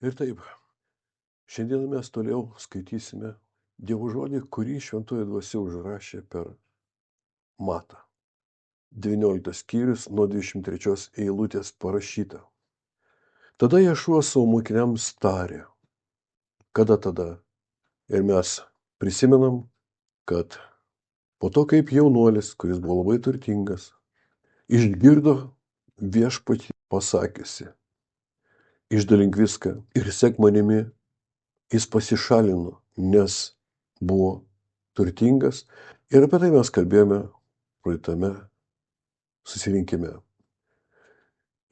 Ir taip, šiandien mes toliau skaitysime Dievo žodį, kurį šventoji dvasia užrašė per Matą. 19 skyrius nuo 23 eilutės parašyta. Tada Ješua savo mokiniams tarė. Kada tada? Ir mes prisimenam, kad po to, kaip jaunuolis, kuris buvo labai turtingas, išgirdo viešpatį pasakiusi, išdalink viską ir sek manimi, jis pasišalino, nes buvo turtingas. Ir apie tai mes kalbėjome praeitame susirinkime.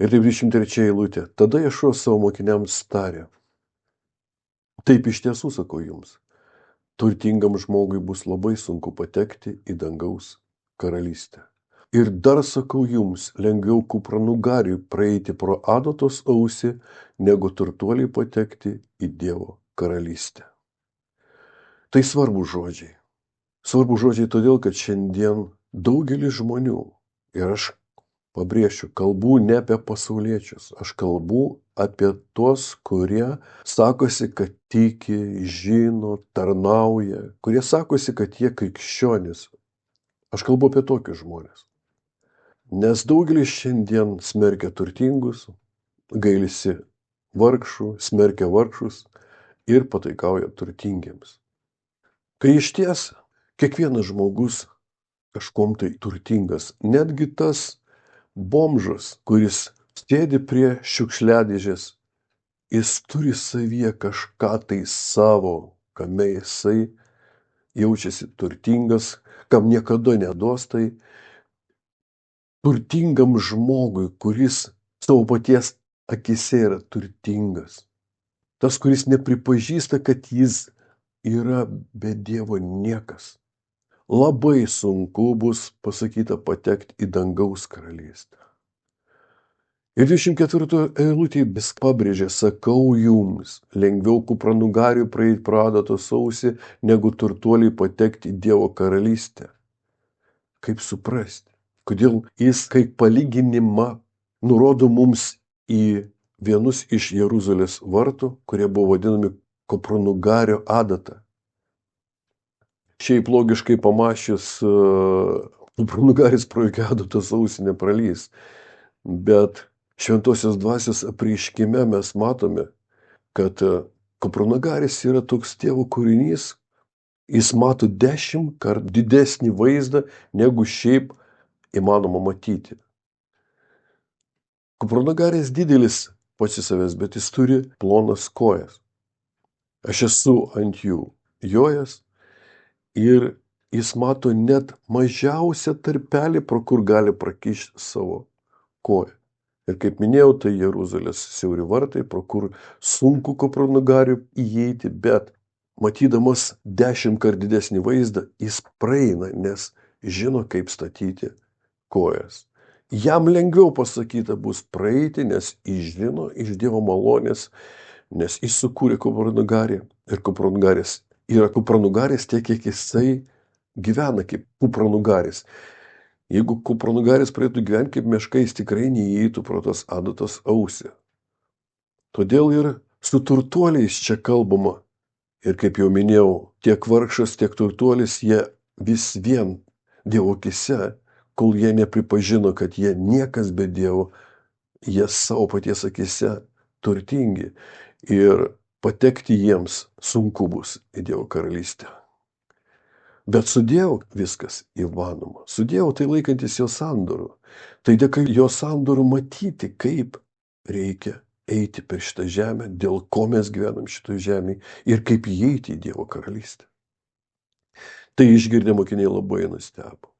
Ir 23 eilutė. Tada Ješua savo mokiniams tarė. Taip iš tiesų sakau jums, turtingam žmogui bus labai sunku patekti į dangaus karalystę. Ir dar sakau jums, lengviau kupranugariui praeiti pro adatos ausį, negu turtuoliai patekti į Dievo karalystę. Tai svarbus žodžiai. Svarbus žodžiai todėl, kad šiandien daugelis žmonių, ir aš pabrėšiu, kalbu ne apie pasauliečius, aš kalbu apie tuos, kurie sakosi, kad tiki, žino, tarnauja, kurie sakosi, kad jie krikščionys. Aš kalbu apie tokius žmonės. Nes daugelis šiandien smerkia turtingus, gailisi vargšų, smerkia vargšus ir pataikauja turtingiems. Kai iš ties kiekvienas žmogus kažkuom tai turtingas, netgi tas bomžas, kuris sėdi prie šiukšliadėžės, jis turi savyje kažką tai savo, kame jisai jaučiasi turtingas, kam niekada neduos. Tai turtingam žmogui, kuris savo paties akise yra turtingas, tas, kuris nepripažįsta, kad jis yra be Dievo niekas, labai sunku bus, pasakyta, patekti į dangaus karalystę. Ir 24 eilutėje vis pabrėžė, sakau jums, lengviau kupranugariui praeiti pro adatos ausį, negu turtuoliai patekti į Dievo karalystę. Kaip suprasti? Kodėl jis kaip palyginimą nurodo mums į vienus iš Jeruzalės vartų, kurie buvo vadinami kupranugario adata. Šiaip logiškai pamačius, kupranugaris pro jokią adatos ausį nepralys. Bet šventosios dvasios apreiškime mes matome, kad kupranugaris yra toks Dievo kūrinys, jis mato 10 kart didesnį vaizdą, negu šiaip įmanoma matyti. Kupranugaris didelis pats į savęs, bet jis turi plonas kojas. Aš esu ant jų jojęs ir jis mato net mažiausią tarpelį, pro kur gali prakišti savo koją. Ir kaip minėjau, tai Jeruzalės siauri vartai, pro kur sunku kupranugariui įeiti, bet matydamas 10 kart didesnį vaizdą, jis praeina, nes žino, kaip statyti kojas. Jam lengviau pasakyta bus praeiti, nes jis žino iš Dievo malonės, nes jis sukūrė kupranugarį ir kupranugaris yra kupranugaris tiek, kiek jisai gyvena kaip kupranugaris. Jeigu kupranugaris praeitų gyventi kaip meška, jis tikrai neįeitų pro tos adatos ausį. Todėl ir su turtuoliais čia kalbama. Ir kaip jau minėjau, tiek vargšas, tiek turtuolis, jie vis vien Dievo akise, kol jie nepripažino, kad jie niekas be Dievo, jie savo paties akise turtingi. Ir patekti jiems sunku bus į Dievo karalystę. Bet su Dievu viskas įmanoma. Su Dievu tai laikantis jo sandorų. Tai dėka jo sandorų matyti, kaip reikia eiti per šitą žemę, dėl ko mes gyvenam šitoje žemėje ir kaip įeiti į Dievo karalystę. Tai išgirdę mokiniai labai nustebo.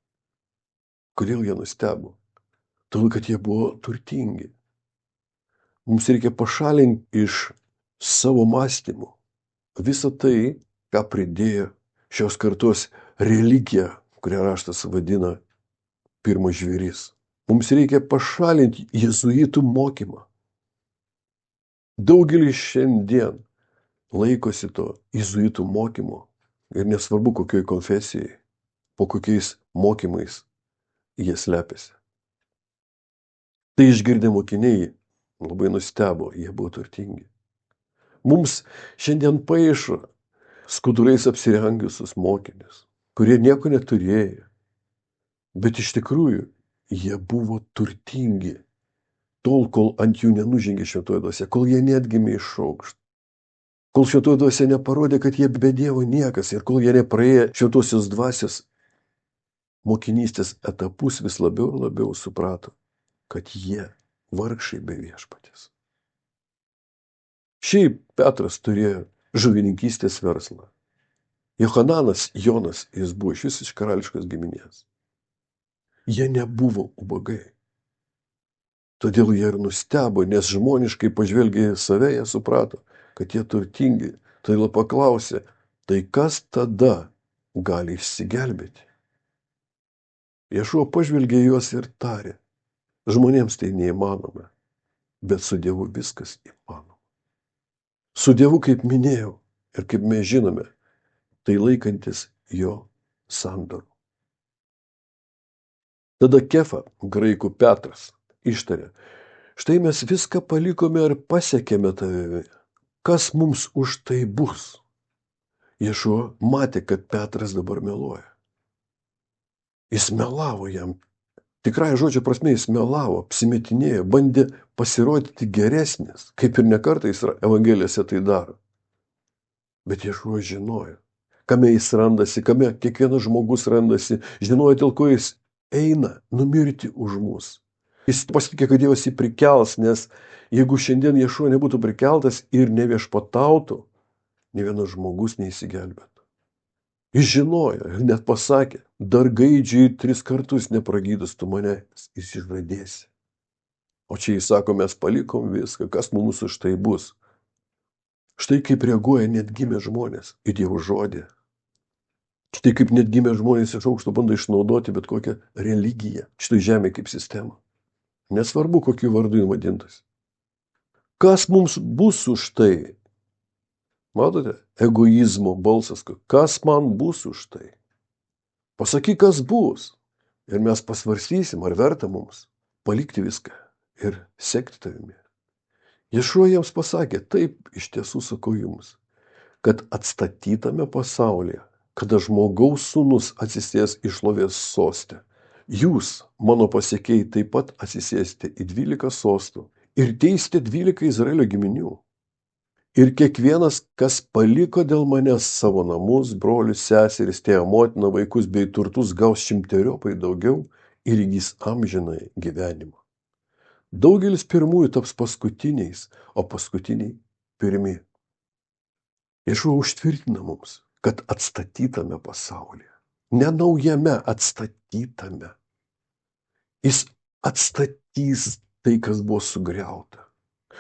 Kodėl jie nustebo? Todėl, kad jie buvo turtingi. Mums reikia pašalinti iš savo mąstymų visą tai, ką pridėjo šios kartos religija, kurią raštas vadina pirmas žvėris. Mums reikia pašalinti jėzuitų mokymą. Daugelis šiandien laikosi to jėzuitų mokymo ir nesvarbu kokioj konfesijai, po kokiais mokymais jie slepiasi. Tai išgirdę mokiniai labai nustebo, jie buvo turtingi. Mums šiandien paišo skuduriais apsirengusius mokinius, kurie nieko neturėjo. Bet iš tikrųjų jie buvo turtingi, tol, kol ant jų nenužengė šventoji dvasia, kol jie neatgimė iš aukšto. Kol šventoji dvasia neparodė, kad jie be Dievo niekas ir kol jie nepraėjo šventosios dvasios mokinystės etapus, vis labiau ir labiau suprato, kad jie vargšai be viešpaties. Šiaip Petras turėjo žuvininkystės verslą. Johananas, Jonas, jis buvo iš karališkos giminės. Jie nebuvo ubagai. Todėl jie ir nustebo, nes žmoniškai pažvelgė į save, jie suprato, kad jie turtingi. Todėl paklausė, tai kas tada gali išsigelbėti? Ješua pažvelgė juos ir tarė, žmonėms tai neįmanoma, bet su Dievu viskas įmanoma. Su Dievu, kaip minėjau ir kaip mes žinome, tai laikantis jo sandorų. Tada Kefa, graikų Petras, ištarė, štai mes viską palikome ir pasiekėme tavimi. Kas mums už tai bus? Ješua matė, kad Petras dabar meluoja. Jis melavo jam. Tikrai žodžio prasme jis melavo, apsimetinėjo, bandė pasirodyti geresnis, kaip ir nekartą jis evangelijose tai daro. Bet Ješua žinojo, kame jis randasi, kame kiekvienas žmogus randasi, žinojo, dėl ko jis eina numirti už mus. Jis pasitikė, kad Dievas jį prikels, nes jeigu šiandien Ješua nebūtų prikeltas ir neviešpatautų, nė vienas žmogus neįsigelbėtų. Jis žinojo ir net pasakė, dar gaidžiai 3 kartus nepragydus tu mane išsižadėsi. O čia jis sako, mes palikom viską, kas mums už tai bus. Štai kaip reaguoja net gimę žmonės į Dievo žodį. Štai kaip net gimę žmonės iš aukšto bando išnaudoti bet kokią religiją, štai žemė kaip sistema. Nesvarbu, kokiu vardu jį vadintas. Kas mums bus už tai? Matote, egoizmo balsas, kas man bus už tai? Pasakyk, kas bus. Ir mes pasvarstysim, ar verta mums palikti viską ir sekti tavimi. Ješua jiems pasakė, taip iš tiesų sakau jums, kad atstatytame pasaulyje, kada žmogaus sūnus atsisės į šlovės sostę, jūs, mano pasekėjai, taip pat atsisėsite į 12 sostų ir teisite 12 Izraelio giminių. Ir kiekvienas, kas paliko dėl manęs savo namus, brolius, seseris, tėvą, motiną, vaikus bei turtus, gaus 100-eriopai daugiau ir įgys amžinąjį gyvenimą. Daugelis pirmųjų taps paskutiniais, o paskutiniai pirmi. Ješua užtvirtina mums, kad atstatytame pasaulyje, ne naujame, atstatytame, jis atstatys tai, kas buvo sugriauta.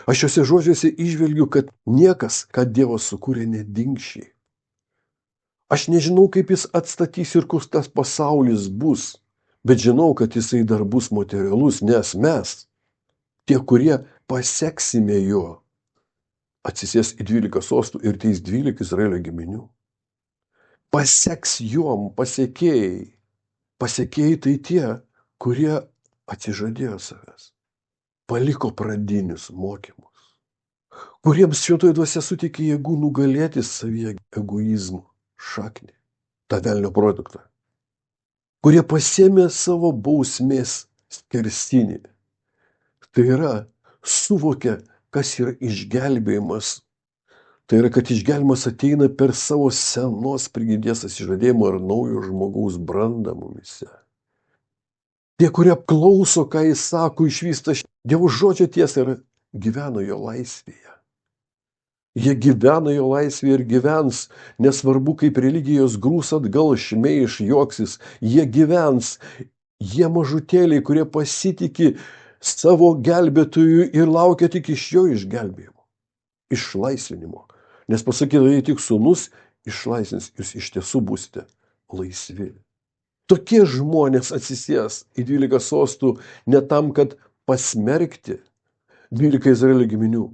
Aš šiuose žodžiuose įžvelgiu, kad niekas, ką Dievas sukūrė, nedingšiai. Aš nežinau, kaip jis atstatys ir koks tas pasaulis bus, bet žinau, kad jisai dar bus materialus, nes mes, tie, kurie paseksime jo, atsisės į 12 sostų ir teis 12 Izraelio giminių. Paseks jom pasekėjai. Pasekėjai tai tie, kurie atsižadėjo savęs. Paliko pradinius mokymus, kuriems šventoji dvasia suteikė jėgų nugalėti savyje egoizmo šaknį, tą velnio produktą, kurie pasėmė savo bausmės skersinį. Tai yra, suvokė, kas yra išgelbėjimas. Tai yra, kad išgelbėjimas ateina per savo senos prigimties atsižadėjimą ar naujo žmogaus brandą mumyse. Tie, kurie klauso, ką jis sako, išvysta Dievo žodžio tiesą ir gyvena jo laisvėje. Jie gyvena jo laisvėje ir gyvens, nesvarbu, kaip religijos grūs atgal, šmeiš, juoksis, jie gyvens. Jie mažutėliai, kurie pasitikė savo gelbėtojų ir laukia tik iš jo išgelbėjimo, išlaisvinimo. Nes pasakyta, jei tik sūnus išlaisvins, jūs iš tiesų būsite laisvi. Tokie žmonės atsisės į 12 sostų ne tam, kad pasmerkti 12 Izraelio giminių,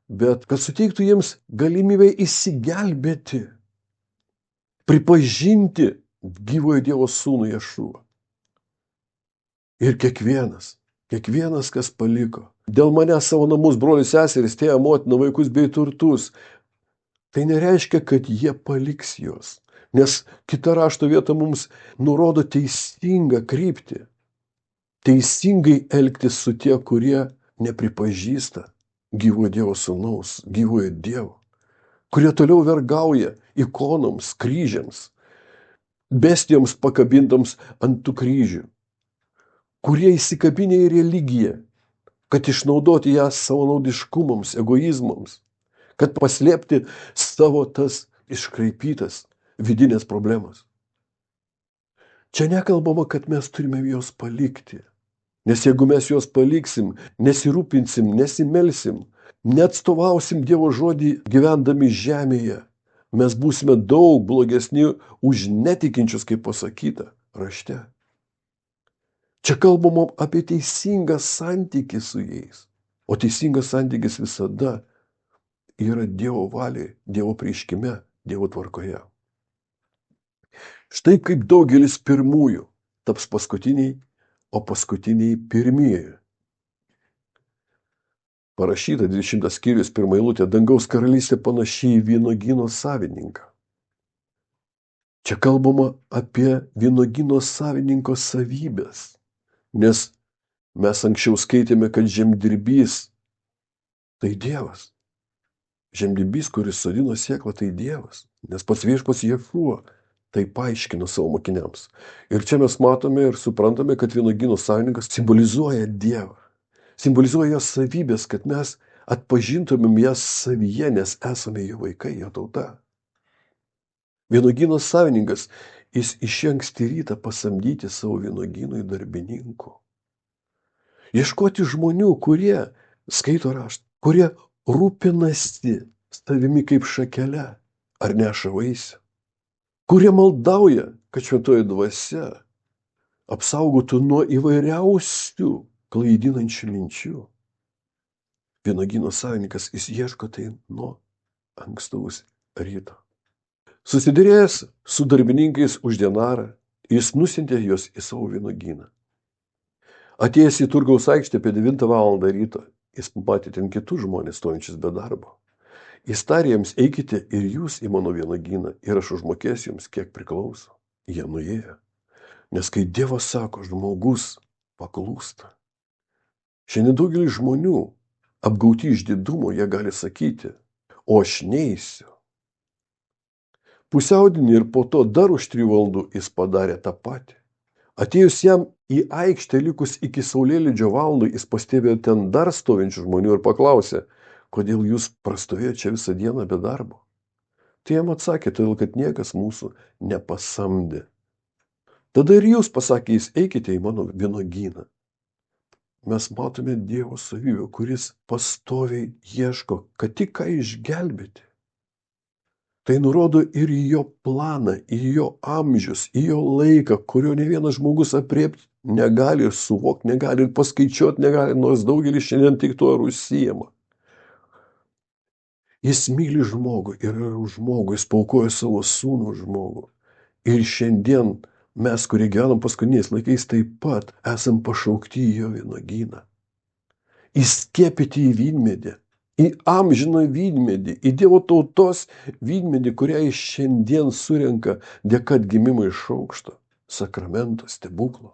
bet kad suteiktų jiems galimybę įsigelbėti, pripažinti gyvojo Dievo sūnų Ješuą. Ir kiekvienas, kas paliko Dėl manęs savo namus, brolius, seseris, tėvą, motiną, vaikus bei turtus. Tai nereiškia, kad jie paliks juos. Nes kita rašto vieta mums nurodo teisingą kryptį. Teisingai elgtis su tie, kurie nepripažįsta gyvojo Dievo sūnaus, gyvojo Dievo. Kurie toliau vergauja ikonoms, kryžiams, bestijoms pakabintoms ant tų kryžių. Kurie įsikabinė į religiją, kad išnaudoti ją savanaudiškumams, egoizmams, kad paslėpti savo tas iškraipytas vidinės problemas. Čia nekalbama, kad mes turime juos palikti. Nes jeigu mes juos paliksim, nesirūpinsim, nesimelsim, neatstovausim Dievo žodį gyvendami žemėje, mes būsime daug blogesni už netikinčius, kaip pasakyta rašte. Čia kalbama apie teisingą santykį su jais. O teisingas santykis visada yra Dievo valiai, Dievo prieškime, Dievo tvarkoje. Štai kaip daugelis pirmųjų taps paskutiniai, o paskutiniai pirmieji. Parašyta 20 skyrius 1 eilutė, dangaus karalystė panašiai į vynuogyno savininką. Čia kalbama apie vynuogyno savininko savybės, nes mes anksčiau skaitėme, kad žemdirbys tai Dievas. Žemdirbys, kuris sodino sėklą, tai Dievas, nes pats viešpats Ješua tai paaiškino savo mokiniams. Ir čia mes matome ir suprantame, kad vynuogyno savininkas simbolizuoja Dievą. Simbolizuoja jo savybės, kad mes atpažintumėm jas savyje, nes esame jo vaikai, jo tauta. Vynuogyno savininkas, jis iš anksti rytą pasamdyti savo vynuogynui darbininkų. Ieškoti žmonių, kurie skaito raštą, kurie rūpinasi savimi kaip šakele ar neša vaisių, kurie maldauja, kad šventoji dvasia apsaugotų nuo įvairiausių klaidinančių minčių. Vynuogyno savininkas, jis ieško tai nuo ankstaus ryto. Susidėrėjęs su darbininkais už denarą, jis nusiuntė juos į savo vynuogyną. Atėjęs į turgaus aikštę apie 9 valandą ryto, jis pamatė ten kitus žmonės stovinčius be darbo. Jis tarė jiems, eikite ir jūs į mano vynuogyną ir aš užmokėsiu jums, kiek priklauso. Jie nuėjo. Nes kai Dievas sako, žmogus paklūsta. Šiandien daugelis žmonių, apgauti išdidumo, jie gali sakyti, o aš neisiu. Pusiaudienį ir po to dar už 3 valandų jis padarė tą patį. Atėjus jam į aikštę likus iki saulėlydžio valandų, jis pastebėjo ten dar stovinčių žmonių ir paklausė, kodėl jūs prastovėjote čia visą dieną be darbo? Tai jam atsakė, todėl kad niekas mūsų nepasamdė. Tada ir jūs, pasakė jis, eikite į mano vynuogyną. Mes matome Dievo savybę, kuris pastoviai ieško, kad tik ką išgelbėti. Tai nurodo ir į jo planą, į jo amžius, į jo laiką, kurio ne vienas žmogus aprėpti negali ir suvokti, negali ir paskaičiuoti, negali, nors daugelis šiandien tik tuo ir užsijama. Jis myli žmogų ir yra už žmogų, jis paukoja savo sūnų žmogų. Ir šiandien mes, kurie gyvenam paskutiniais laikais, taip pat esam pašaukti į jo vynuogyną. Įskiepyti į vynmedį, į amžiną vynmedį, į Dievo tautos vynmedį, kurią jis šiandien surenka dėka atgimimo iš aukšto, sakramento, stebuklo.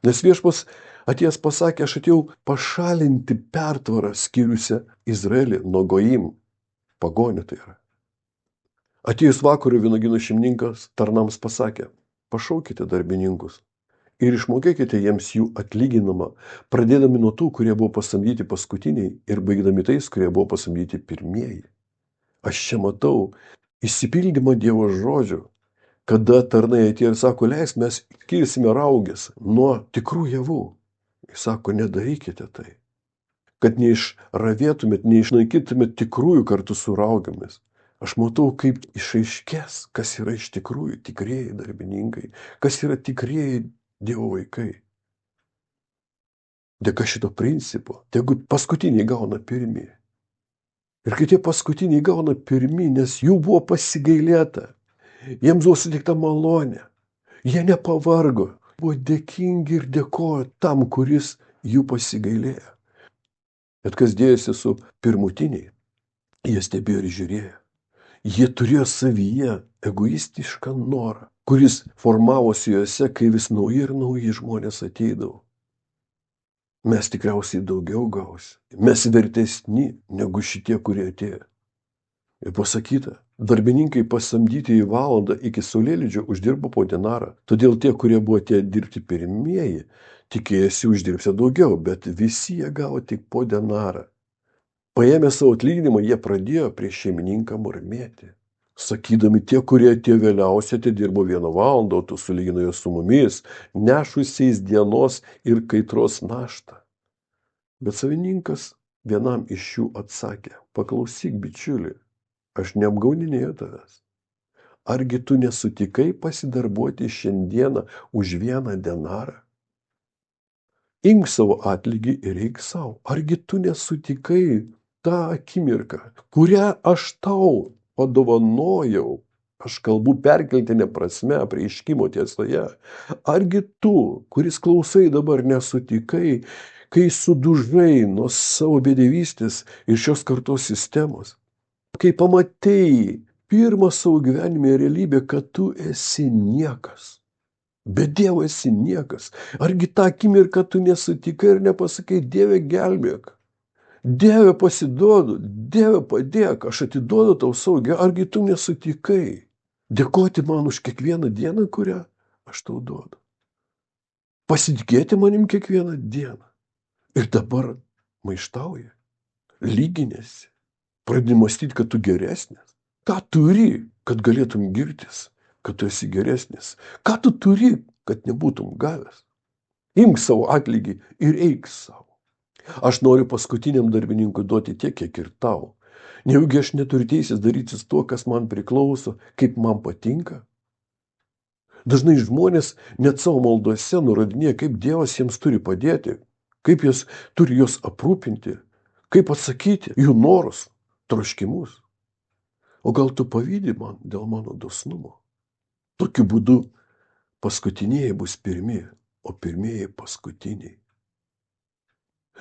Nes viešpas atėjęs pasakė, aš atėjau pašalinti pertvarą skyrusią Izraelį nuo gojim, pagonių tai yra. Atėjus vakarų vynuogyno šeimininkas tarnams pasakė, pašaukite darbininkus ir išmokėkite jiems jų atlyginimą, pradėdami nuo tų, kurie buvo pasamdyti paskutiniai ir baigdami tais, kurie buvo pasamdyti pirmieji. Aš čia matau išsipildymą Dievo žodžio, kada tarnai atėjo ir sako, leis, mes skirsime raugės nuo tikrų javų. Jis sako, nedarykite tai, kad neišravėtumėt, neišnaikytumėt tikrųjų kartu su raugėmis. Aš matau, kaip išaiškės, kas yra iš tikrųjų tikrieji darbininkai, kas yra tikrieji Dievo vaikai. Dėka šito principo, tegu paskutiniai gauna pirmie. Ir kai tie paskutiniai gauna pirmie, nes jų buvo pasigailėta, jiems buvo suteikta malonė, jie nepavargo, buvo dėkingi ir dėkojo tam, kuris jų pasigailėjo. Bet kas dėjosi su pirmutiniai, jie stebėjo ir žiūrėjo. Jie turėjo savyje egoistišką norą, kuris formavosi juose, kai vis nauji ir nauji žmonės ateidavo. Mes tikriausiai daugiau gausim. Mes vertesni negu šitie, kurie atėjo. Ir pasakyta, darbininkai pasamdyti į valandą iki saulėlydžio uždirbo po denarą. Todėl tie, kurie buvo atėję dirbti pirmieji, tikėjosi uždirbti daugiau, bet visi jie gavo tik po denarą. Paėmę savo atlyginimą, jie pradėjo prieš šeimininką murmėti. Sakydami, tie, kurie atėjo vėliausiai, atidirbo 1 valandą, o tu sulyginai su mumis, nešusiais dienos ir kaitros naštą. Bet savininkas vienam iš jų atsakė, paklausyk, bičiuli, aš neapgaudinėjau tavęs. Argi tu nesutikai pasidarbuoti šiandieną už 1 denarą? Imk savo atlygį ir eik savo. Argi tu nesutikai tą akimirką, kurią aš tau padovanojau, aš kalbu perkeltinė prasme, apreiškimo tiesoje. Argi tu, kuris klausai dabar, nesutikai, kai sudužai nuo savo bedevystės ir šios kartos sistemos, kai pamatei pirmą savo gyvenime realybę, kad tu esi niekas. Be Dievo esi niekas. Argi tą akimirką tu nesutikai ir nepasakai, Dieve gelbėk. Dieve pasiduodu, Dieve padėk, aš atiduodu tau savo gyvenimą. Argi tu nesutikai dėkoti man už kiekvieną dieną, kurią aš tau duodu. Pasitikėti manim kiekvieną dieną. Ir dabar maištauji, lyginėsi, pradedi mąstyti, kad tu geresnis. Ką turi, kad galėtum girtis, kad tu esi geresnis? Ką tu turi, kad nebūtum gavęs? Imk savo atlygį ir eik savo. Aš noriu paskutiniam darbininkui duoti tiek, kiek ir tau. Nejaugi aš neturiu teisės darytis tuo, kas man priklauso, kaip man patinka? Dažnai žmonės net savo maldose nurodinėja, kaip Dievas jiems turi padėti, kaip jis turi juos aprūpinti, kaip atsakyti jų norus, troškimus. O gal tu pavydi man dėl mano dosnumo? Tokiu būdu paskutinieji bus pirmi, o pirmieji paskutiniai.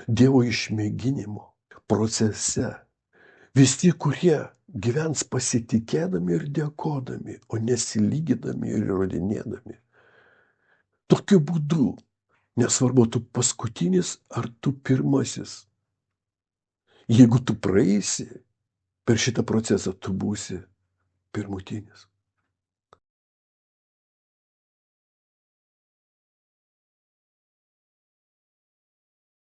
Dievo išmėginimo procese visi, kurie gyvens pasitikėdami ir dėkodami, o nesilygydami ir įrodinėdami. Tokiu būdu, nesvarbu, tu paskutinis ar tu pirmasis. Jeigu tu praeisi per šitą procesą, tu būsi pirmutinis.